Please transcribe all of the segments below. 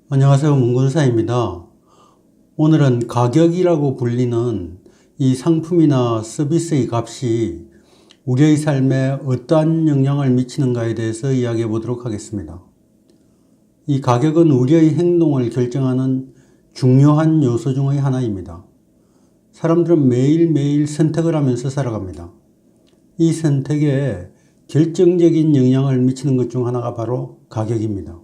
안녕하세요. 문근사입니다. 오늘은 가격이라고 불리는 이 상품이나 서비스의 값이 우리의 삶에 어떠한 영향을 미치는가에 대해서 이야기해 보도록 하겠습니다. 이 가격은 우리의 행동을 결정하는 중요한 요소 중의 하나입니다. 사람들은 매일매일 선택을 하면서 살아갑니다. 이 선택에 결정적인 영향을 미치는 것 중 하나가 바로 가격입니다.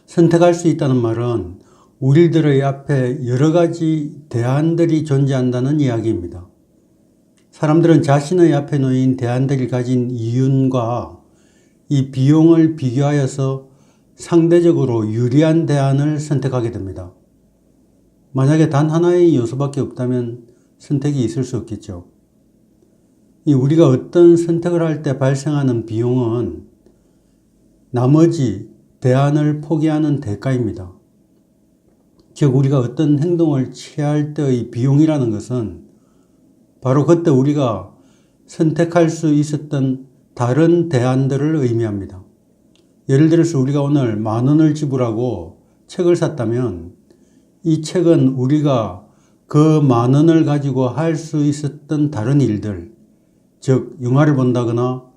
선택할 수 있다는 말은 우리들의 앞에 여러 가지 대안들이 존재한다는 이야기입니다. 사람들은 자신의 앞에 놓인 대안들이 가진 이윤과 이 비용을 비교하여서 상대적으로 유리한 대안을 선택하게 됩니다. 만약에 단 하나의 요소밖에 없다면 선택이 있을 수 없겠죠. 우리가 어떤 선택을 할 때 발생하는 비용은 나머지 대안을 포기하는 대가입니다. 즉 우리가 어떤 행동을 취할 때의 비용이라는 것은 바로 그때 우리가 선택할 수 있었던 다른 대안들을 의미합니다. 예를 들어서 우리가 오늘 10,000원을 지불하고 책을 샀다면 이 책은 우리가 그 10,000원을 가지고 할 수 있었던 다른 일들, 즉 영화를 본다거나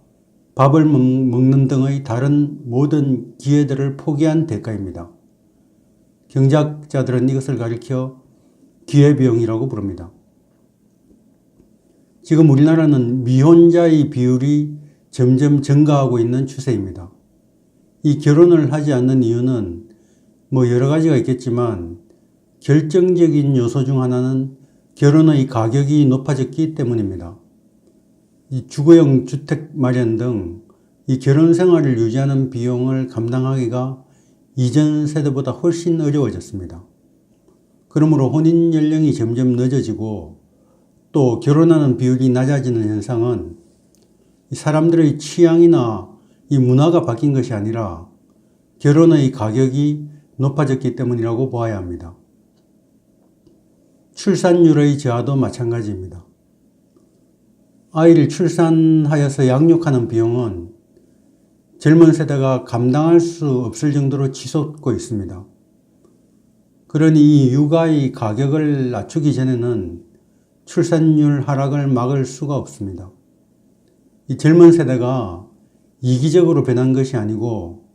밥을 먹는 등의 다른 모든 기회들을 포기한 대가입니다. 경제학자들은 이것을 가리켜 기회비용이라고 부릅니다. 지금 우리나라는 미혼자의 비율이 점점 증가하고 있는 추세입니다. 이 결혼을 하지 않는 이유는 여러 가지가 있겠지만 결정적인 요소 중 하나는 결혼의 가격이 높아졌기 때문입니다. 이 주거용 주택 마련 등 이 결혼 생활을 유지하는 비용을 감당하기가 이전 세대보다 훨씬 어려워졌습니다. 그러므로 혼인 연령이 점점 늦어지고 또 결혼하는 비율이 낮아지는 현상은 사람들의 취향이나 이 문화가 바뀐 것이 아니라 결혼의 가격이 높아졌기 때문이라고 보아야 합니다. 출산율의 저하도 마찬가지입니다. 아이를 출산하여서 양육하는 비용은 젊은 세대가 감당할 수 없을 정도로 치솟고 있습니다. 그러니 이 육아의 가격을 낮추기 전에는 출산율 하락을 막을 수가 없습니다. 이 젊은 세대가 이기적으로 변한 것이 아니고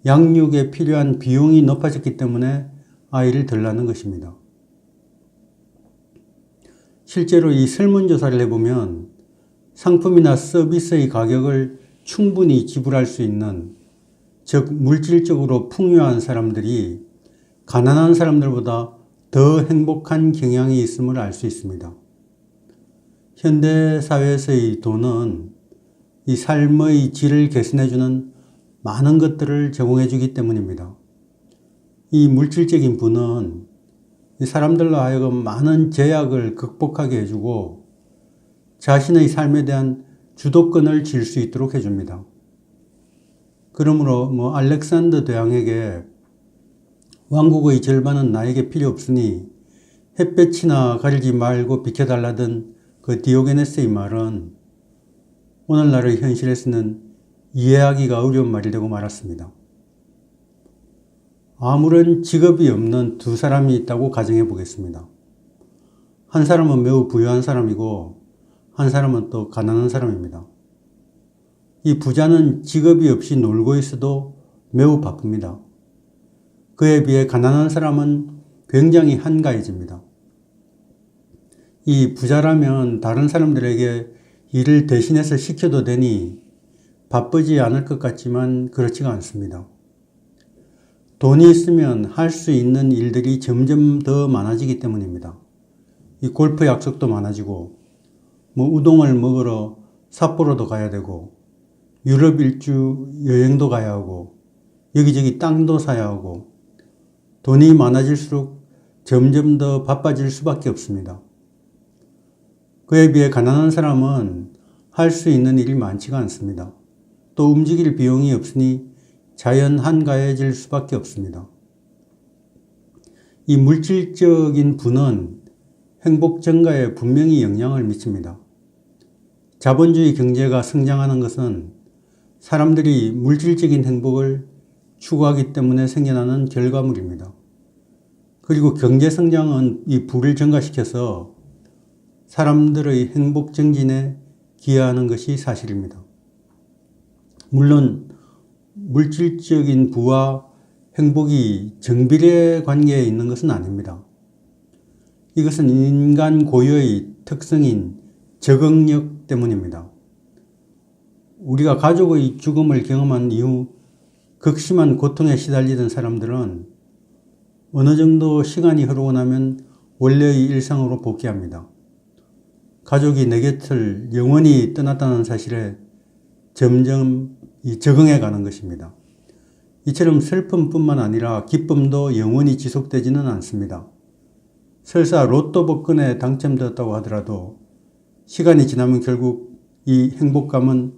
양육에 필요한 비용이 높아졌기 때문에 아이를 덜 낳는 것입니다. 실제로 이 설문조사를 해보면 상품이나 서비스의 가격을 충분히 지불할 수 있는, 즉 물질적으로 풍요한 사람들이 가난한 사람들보다 더 행복한 경향이 있음을 알 수 있습니다. 현대사회에서의 돈은 이 삶의 질을 개선해주는 많은 것들을 제공해주기 때문입니다. 이 물질적인 부는 이 사람들로 하여금 많은 제약을 극복하게 해주고 자신의 삶에 대한 주도권을 질 수 있도록 해줍니다. 그러므로 알렉산더 대왕에게 왕국의 절반은 나에게 필요 없으니 햇볕이나 가리지 말고 비켜달라던 그 디오게네스의 말은 오늘날의 현실에서는 이해하기가 어려운 말이 되고 말았습니다. 아무런 직업이 없는 두 사람이 있다고 가정해 보겠습니다. 한 사람은 매우 부유한 사람이고 한 사람은 또 가난한 사람입니다. 이 부자는 직업이 없이 놀고 있어도 매우 바쁩니다. 그에 비해 가난한 사람은 굉장히 한가해집니다. 이 부자라면 다른 사람들에게 일을 대신해서 시켜도 되니 바쁘지 않을 것 같지만 그렇지가 않습니다. 돈이 있으면 할 수 있는 일들이 점점 더 많아지기 때문입니다. 이 골프 약속도 많아지고 우동을 먹으러 삿포로도 가야 되고 유럽 일주 여행도 가야 하고 여기저기 땅도 사야 하고 돈이 많아질수록 점점 더 바빠질 수밖에 없습니다. 그에 비해 가난한 사람은 할 수 있는 일이 많지가 않습니다. 또 움직일 비용이 없으니 자연 한가해질 수밖에 없습니다. 이 물질적인 부는 행복 증가에 분명히 영향을 미칩니다. 자본주의 경제가 성장하는 것은 사람들이 물질적인 행복을 추구하기 때문에 생겨나는 결과물입니다. 그리고 경제성장은 이 부를 증가시켜서 사람들의 행복 증진에 기여하는 것이 사실입니다. 물론 물질적인 부와 행복이 정비례 관계에 있는 것은 아닙니다. 이것은 인간 고유의 특성인 적응력 때문입니다. 우리가 가족의 죽음을 경험한 이후 극심한 고통에 시달리던 사람들은 어느 정도 시간이 흐르고 나면 원래의 일상으로 복귀합니다. 가족이 내 곁을 영원히 떠났다는 사실에 점점 적응해 가는 것입니다. 이처럼 슬픔뿐만 아니라 기쁨도 영원히 지속되지는 않습니다. 설사 로또 복권에 당첨되었다고 하더라도 시간이 지나면 결국 이 행복감은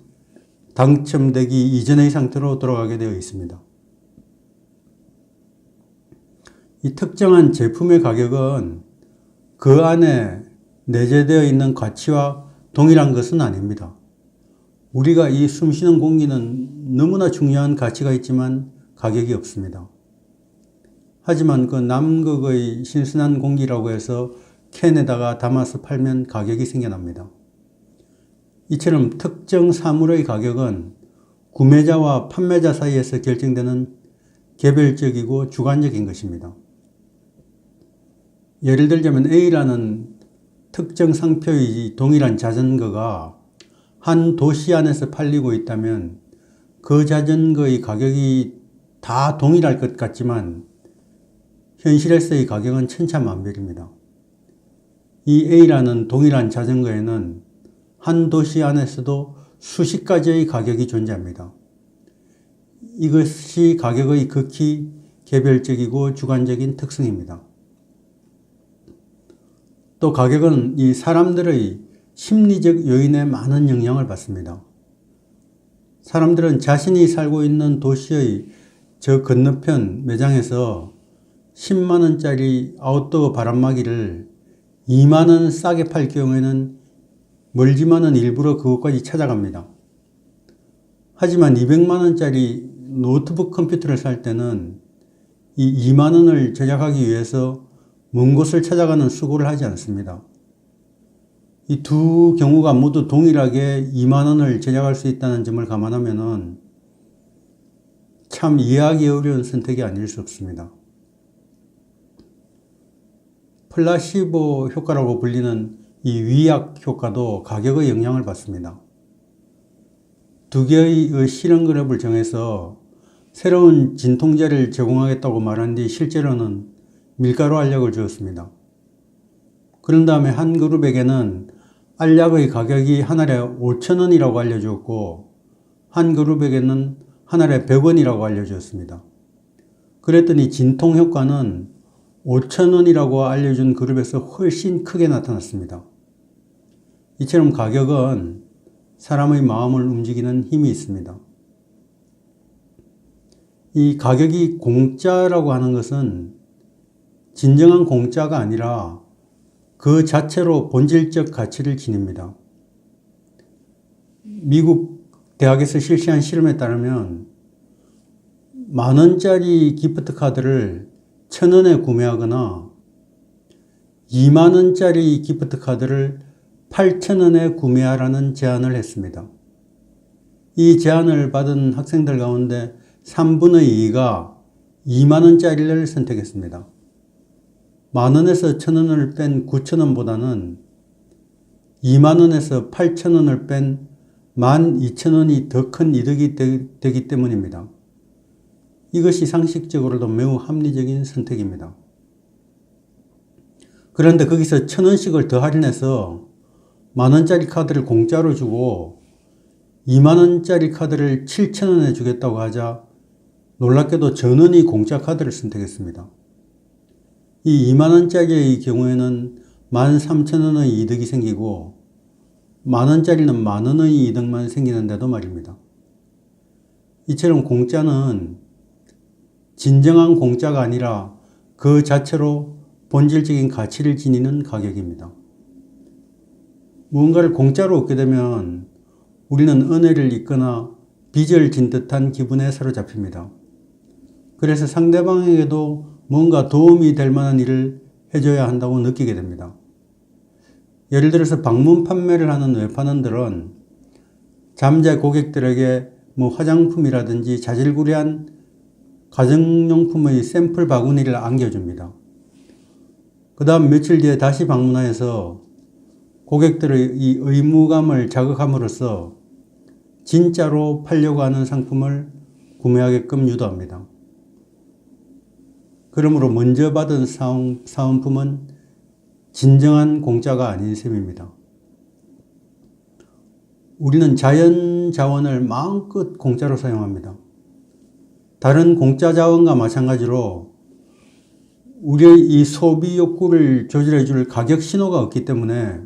당첨되기 이전의 상태로 돌아가게 되어 있습니다. 이 특정한 제품의 가격은 그 안에 내재되어 있는 가치와 동일한 것은 아닙니다. 우리가 이 숨쉬는 공기는 너무나 중요한 가치가 있지만 가격이 없습니다. 하지만 그 남극의 신선한 공기라고 해서 캔에다가 담아서 팔면 가격이 생겨납니다. 이처럼 특정 사물의 가격은 구매자와 판매자 사이에서 결정되는 개별적이고 주관적인 것입니다. 예를 들자면 A라는 특정 상표의 동일한 자전거가 한 도시 안에서 팔리고 있다면 그 자전거의 가격이 다 동일할 것 같지만 현실에서의 가격은 천차만별입니다. 이 A라는 동일한 자전거에는 한 도시 안에서도 수십 가지의 가격이 존재합니다. 이것이 가격의 극히 개별적이고 주관적인 특성입니다. 또 가격은 이 사람들의 심리적 요인에 많은 영향을 받습니다. 사람들은 자신이 살고 있는 도시의 저 건너편 매장에서 10만원짜리 아웃도어 바람막이를 2만원 싸게 팔 경우에는 멀지만은 일부러 그것까지 찾아갑니다. 하지만 200만원짜리 노트북 컴퓨터를 살 때는 이 2만원을 제작하기 위해서 먼 곳을 찾아가는 수고를 하지 않습니다. 이 두 경우가 모두 동일하게 2만원을 제작할 수 있다는 점을 감안하면 참 이해하기 어려운 선택이 아닐 수 없습니다. 플라시보 효과라고 불리는 이 위약 효과도 가격의 영향을 받습니다. 두 개의 실험 그룹을 정해서 새로운 진통제를 제공하겠다고 말한 뒤 실제로는 밀가루 알약을 주었습니다. 그런 다음에 한 그룹에게는 알약의 가격이 한 알에 5,000원이라고 알려주었고 한 그룹에게는 한 알에 100원이라고 알려주었습니다. 그랬더니 진통 효과는 5,000원이라고 알려준 그룹에서 훨씬 크게 나타났습니다. 이처럼 가격은 사람의 마음을 움직이는 힘이 있습니다. 이 가격이 공짜라고 하는 것은 진정한 공짜가 아니라 그 자체로 본질적 가치를 지닙니다. 미국 대학에서 실시한 실험에 따르면 10,000원짜리 기프트 카드를 1,000원에 구매하거나 20,000원짜리 기프트 카드를 8,000원에 구매하라는 제안을 했습니다. 이 제안을 받은 학생들 가운데 3분의 2가 20,000원짜리를 선택했습니다. 10,000원에서 1,000원을 뺀 9,000원보다는 20,000원에서 8,000원을 뺀 12,000원이 더 큰 이득이 되기 때문입니다. 이것이 상식적으로도 매우 합리적인 선택입니다. 그런데 거기서 1,000원씩을 더 할인해서 10,000원짜리 카드를 공짜로 주고 20,000원짜리 카드를 7,000원에 주겠다고 하자 놀랍게도 전원이 공짜 카드를 선택했습니다. 이 20,000원짜리의 경우에는 13,000원의 이득이 생기고 10,000원짜리는 10,000원의 이득만 생기는데도 말입니다. 이처럼 공짜는 진정한 공짜가 아니라 그 자체로 본질적인 가치를 지니는 가격입니다. 무언가를 공짜로 얻게 되면 우리는 은혜를 잊거나 빚을 진 듯한 기분에 사로잡힙니다. 그래서 상대방에게도 뭔가 도움이 될 만한 일을 해줘야 한다고 느끼게 됩니다. 예를 들어서 방문 판매를 하는 외판원들은 잠재 고객들에게 화장품이라든지 자질구레한 가정용품의 샘플 바구니를 안겨줍니다. 그 다음 며칠 뒤에 다시 방문하여서 고객들의 이 의무감을 자극함으로써 진짜로 팔려고 하는 상품을 구매하게끔 유도합니다. 그러므로 먼저 받은 사은품은 진정한 공짜가 아닌 셈입니다. 우리는 자연 자원을 마음껏 공짜로 사용합니다. 다른 공짜 자원과 마찬가지로 우리의 이 소비 욕구를 조절해 줄 가격 신호가 없기 때문에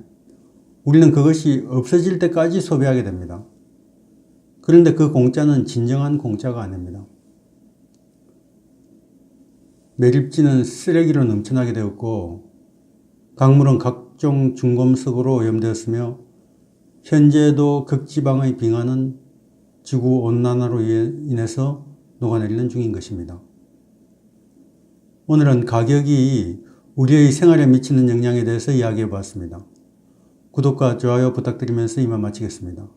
우리는 그것이 없어질 때까지 소비하게 됩니다. 그런데 그 공짜는 진정한 공짜가 아닙니다. 매립지는 쓰레기로 넘쳐나게 되었고 강물은 각종 중금속으로 오염되었으며 현재도 극지방의 빙하는 지구온난화로 인해서 녹아내리는 중인 것입니다. 오늘은 가격이 우리의 생활에 미치는 영향에 대해서 이야기해 보았습니다. 구독과 좋아요 부탁드리면서 이만 마치겠습니다.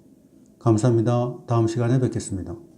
감사합니다. 다음 시간에 뵙겠습니다.